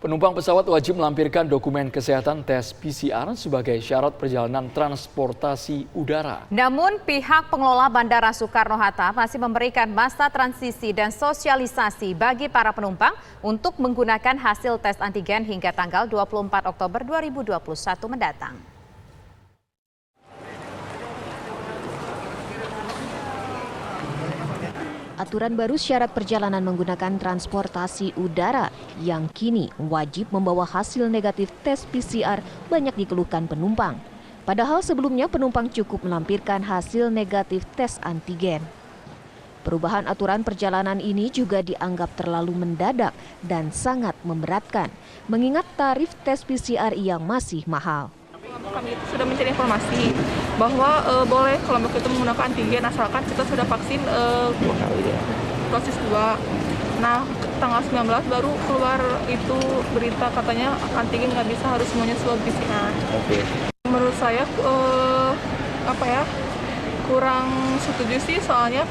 Penumpang pesawat wajib melampirkan dokumen kesehatan tes PCR sebagai syarat perjalanan transportasi udara. Namun pihak pengelola Bandara Soekarno-Hatta masih memberikan masa transisi dan sosialisasi bagi para penumpang untuk menggunakan hasil tes antigen hingga tanggal 24 Oktober 2021 mendatang. Aturan baru syarat perjalanan menggunakan transportasi udara yang kini wajib membawa hasil negatif tes PCR banyak dikeluhkan penumpang. Padahal sebelumnya penumpang cukup melampirkan hasil negatif tes antigen. Perubahan aturan perjalanan ini juga dianggap terlalu mendadak dan sangat memberatkan, mengingat tarif tes PCR yang masih mahal. Kami itu sudah mencari informasi bahwa boleh kelompok itu menggunakan antigen asalkan kita sudah vaksin dosis 2. Nah, tanggal 19 baru keluar itu berita katanya antigen nggak bisa, harus semuanya swab PCR. Menurut saya kurang setuju sih, soalnya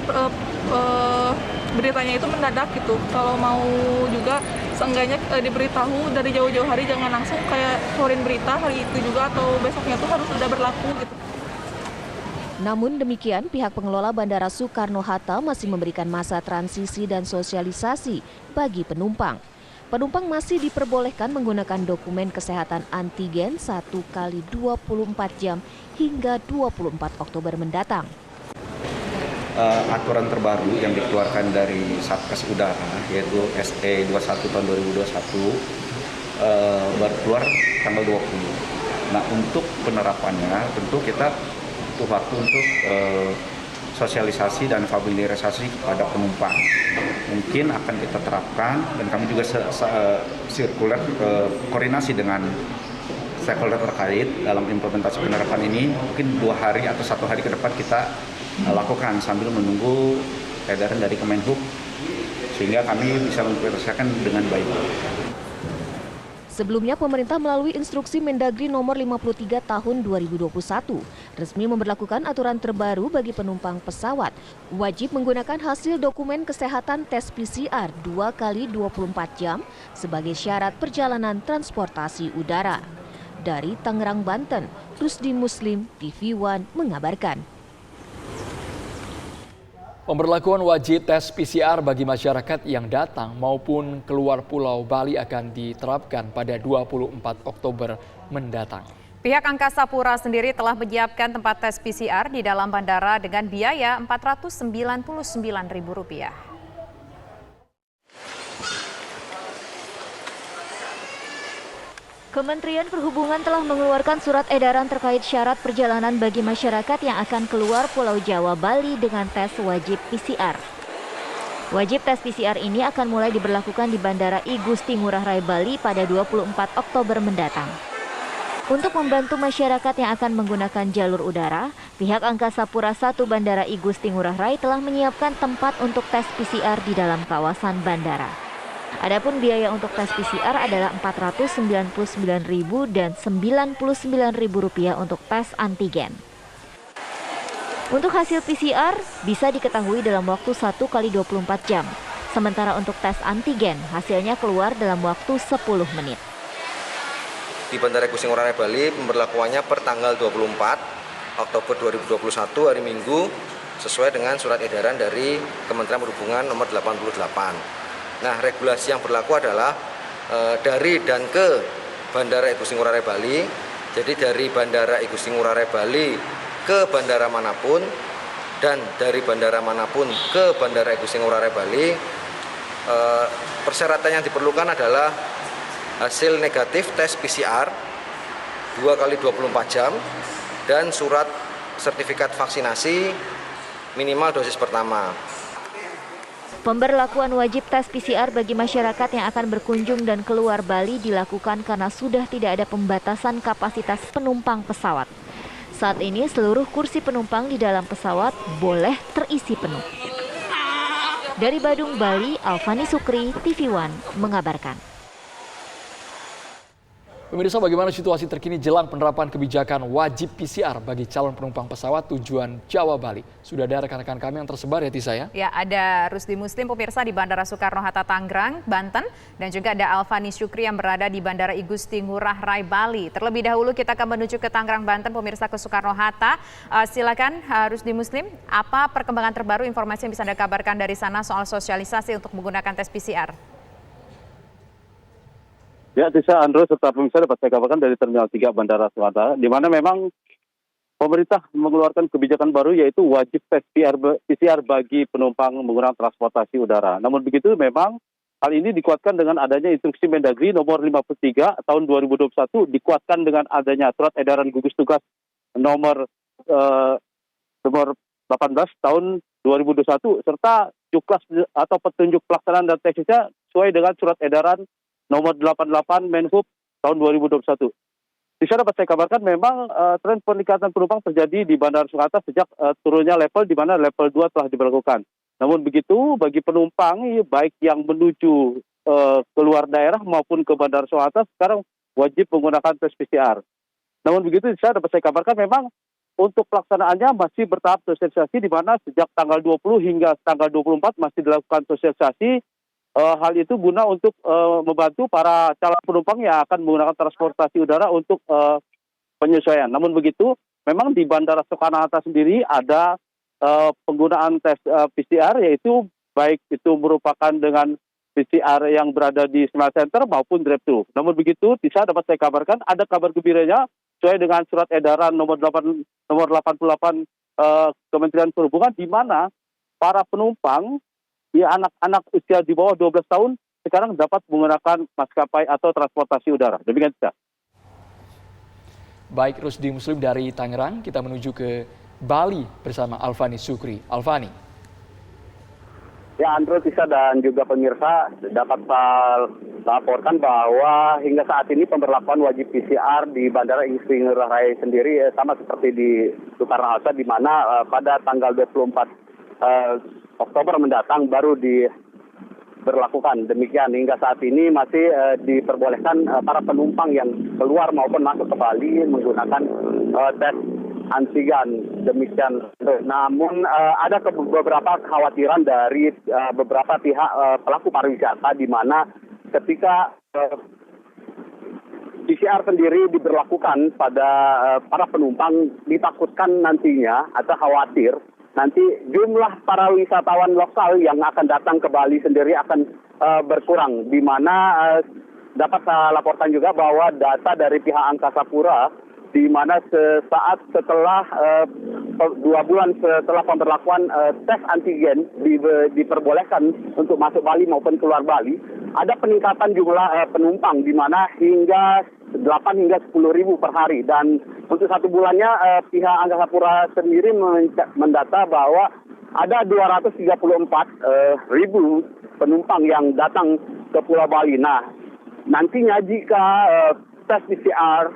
beritanya itu mendadak gitu. Kalau mau juga seenggaknya diberitahu dari jauh-jauh hari, jangan langsung kayak keluarin berita hari itu juga atau besoknya tuh harus sudah berlaku gitu. Namun demikian, pihak pengelola Bandara Soekarno-Hatta masih memberikan masa transisi dan sosialisasi bagi penumpang. Penumpang masih diperbolehkan menggunakan dokumen kesehatan antigen 1 kali 24 jam hingga 24 Oktober mendatang. Aturan terbaru yang dikeluarkan dari Satgas Udara yaitu SE 21 tahun 2021 baru keluar tanggal 20. Nah, untuk penerapannya tentu kita butuh waktu untuk sosialisasi dan familiarisasi kepada penumpang. Mungkin akan kita terapkan dan kami juga sirkuler koordinasi dengan stakeholder terkait dalam implementasi penerapan ini. Mungkin 2 hari atau 1 hari ke depan kita lakukan sambil menunggu edaran dari Kemenhub sehingga kami bisa mengimplementasikan dengan baik. Sebelumnya pemerintah melalui instruksi Mendagri nomor 53 tahun 2021 resmi memberlakukan aturan terbaru bagi penumpang pesawat wajib menggunakan hasil dokumen kesehatan tes PCR 2 kali 24 jam sebagai syarat perjalanan transportasi udara. Dari Tangerang, Banten, Rusdi Muslim, TV One mengabarkan. Pemberlakuan wajib tes PCR bagi masyarakat yang datang maupun keluar Pulau Bali akan diterapkan pada 24 Oktober mendatang. Pihak Angkasa Pura sendiri telah menyiapkan tempat tes PCR di dalam bandara dengan biaya Rp499.000. Kementerian Perhubungan telah mengeluarkan surat edaran terkait syarat perjalanan bagi masyarakat yang akan keluar Pulau Jawa Bali dengan tes wajib PCR. Wajib tes PCR ini akan mulai diberlakukan di Bandara I Gusti Ngurah Rai Bali pada 24 Oktober mendatang. Untuk membantu masyarakat yang akan menggunakan jalur udara, pihak Angkasa Pura I Bandara I Gusti Ngurah Rai telah menyiapkan tempat untuk tes PCR di dalam kawasan bandara. Adapun biaya untuk tes PCR adalah Rp499.000 dan Rp99.000 untuk tes antigen. Untuk hasil PCR bisa diketahui dalam waktu 1 kali 24 jam. Sementara untuk tes antigen hasilnya keluar dalam waktu 10 menit. Di Bandara Igusti Ngurah Rai Bali pemberlakuannya per tanggal 24 Oktober 2021 hari Minggu sesuai dengan surat edaran dari Kementerian Perhubungan nomor 88. Nah, regulasi yang berlaku adalah dari dan ke Bandara Igusti Ngurah Rai Bali. Jadi dari Bandara Igusti Ngurah Rai Bali ke bandara manapun dan dari bandara manapun ke Bandara Igusti Ngurah Rai Bali, persyaratan yang diperlukan adalah hasil negatif tes PCR 2 kali 24 jam dan surat sertifikat vaksinasi minimal dosis pertama. Pemberlakuan wajib tes PCR bagi masyarakat yang akan berkunjung dan keluar Bali dilakukan karena sudah tidak ada pembatasan kapasitas penumpang pesawat. Saat ini seluruh kursi penumpang di dalam pesawat boleh terisi penuh. Dari Badung, Bali, Alfani Sukri, TV One mengabarkan. Pemirsa, bagaimana situasi terkini jelang penerapan kebijakan wajib PCR bagi calon penumpang pesawat tujuan Jawa Bali? Sudah ada rekan-rekan kami yang tersebar ya, Tisa ya? Ya, ada Rusdi Muslim pemirsa di Bandara Soekarno-Hatta Tangerang, Banten, dan juga ada Alfani Syukri yang berada di Bandara Igusti Ngurah Rai Bali. Terlebih dahulu kita akan menuju ke Tangerang, Banten, pemirsa, ke Soekarno-Hatta. Silakan Rusdi Muslim, apa perkembangan terbaru informasi yang bisa Anda kabarkan dari sana soal sosialisasi untuk menggunakan tes PCR? Ya, Tisa, Andro, serta pemirsa dapat saya kabarkan dari Terminal 3 Bandara Soekarno, di mana memang pemerintah mengeluarkan kebijakan baru yaitu wajib tes PCR bagi penumpang menggunakan transportasi udara. Namun begitu memang hal ini dikuatkan dengan adanya instruksi Mendagri nomor 53 tahun 2021, dikuatkan dengan adanya surat edaran gugus tugas nomor 18 tahun 2021 serta juklas atau petunjuk pelaksanaan dan teknisnya sesuai dengan surat edaran nomor 88 Menhub tahun 2021. Di sana dapat saya kabarkan memang tren peningkatan penumpang terjadi di Bandara Soekarno sejak turunnya level, di mana level 2 telah diberlakukan. Namun begitu, bagi penumpang baik yang menuju keluar daerah maupun ke Bandara Soekarno sekarang wajib menggunakan tes PCR. Namun begitu, di sana dapat saya kabarkan memang untuk pelaksanaannya masih bertahap sosialisasi, di mana sejak tanggal 20 hingga tanggal 24 masih dilakukan sosialisasi. Hal itu guna untuk membantu para calon penumpang yang akan menggunakan transportasi udara untuk penyesuaian. Namun begitu, memang di Bandara Soekarno-Hatta sendiri ada penggunaan tes PCR, yaitu baik itu merupakan dengan PCR yang berada di Smart Center maupun drive-thru. Namun begitu, bisa dapat saya kabarkan ada kabar gembiranya sesuai dengan surat edaran nomor 88 Kementerian Perhubungan, di mana para penumpang anak-anak usia di bawah 12 tahun sekarang dapat menggunakan maskapai atau transportasi udara. Demikian saja. Baik, Rusdi Muslim dari Tangerang, kita menuju ke Bali bersama Alfani Syukri. Alfani. Ya, Andro, Tisa, dan juga pemirsa dapat laporkan bahwa hingga saat ini pemberlakuan wajib PCR di Bandara Igusti Ngurah Rai sendiri sama seperti di Soekarno-Hatta, di mana pada tanggal 24 Oktober mendatang baru diberlakukan. Demikian, hingga saat ini masih diperbolehkan para penumpang yang keluar maupun masuk ke Bali menggunakan tes antigen. Demikian. Namun ada beberapa kekhawatiran dari beberapa pihak pelaku pariwisata, di mana ketika PCR sendiri diberlakukan pada para penumpang, ditakutkan nantinya atau khawatir nanti jumlah para wisatawan lokal yang akan datang ke Bali sendiri akan berkurang, di mana dapat saya laporkan juga bahwa data dari pihak Angkasa Pura, di mana sesaat setelah 2 bulan setelah pemberlakuan tes antigen diperbolehkan untuk masuk Bali maupun keluar Bali, ada peningkatan jumlah penumpang, di mana hingga 8 hingga 10 ribu per hari. Dan untuk 1 bulannya pihak Angkasa Pura sendiri mendata bahwa ada 234 ribu penumpang yang datang ke Pulau Bali. Nah, nantinya jika tes PCR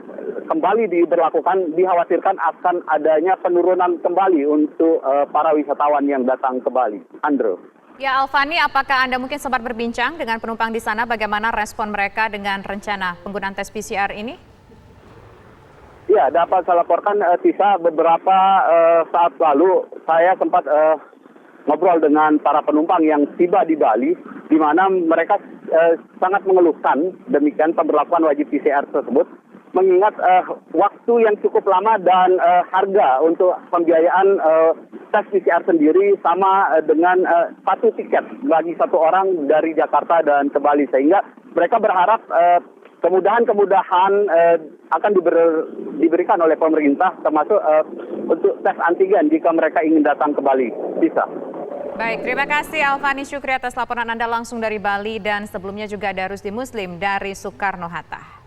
kembali diberlakukan, dikhawatirkan akan adanya penurunan kembali untuk para wisatawan yang datang ke Bali. Andrew. Ya, Alfani, apakah Anda mungkin sempat berbincang dengan penumpang di sana, bagaimana respon mereka dengan rencana penggunaan tes PCR ini? Ya, dapat saya laporkan, Tisa, beberapa saat lalu saya sempat ngobrol dengan para penumpang yang tiba di Bali, di mana mereka sangat mengeluhkan demikian pemberlakuan wajib PCR tersebut, mengingat waktu yang cukup lama dan harga untuk pembiayaan tes PCR sendiri sama dengan satu tiket bagi satu orang dari Jakarta dan ke Bali, sehingga mereka berharap kemudahan-kemudahan akan diberikan oleh pemerintah, termasuk untuk tes antigen jika mereka ingin datang ke Bali. Bisa. Baik, terima kasih Alfani Syukri atas laporan Anda langsung dari Bali, dan sebelumnya juga ada Rusdi Muslim dari Soekarno-Hatta.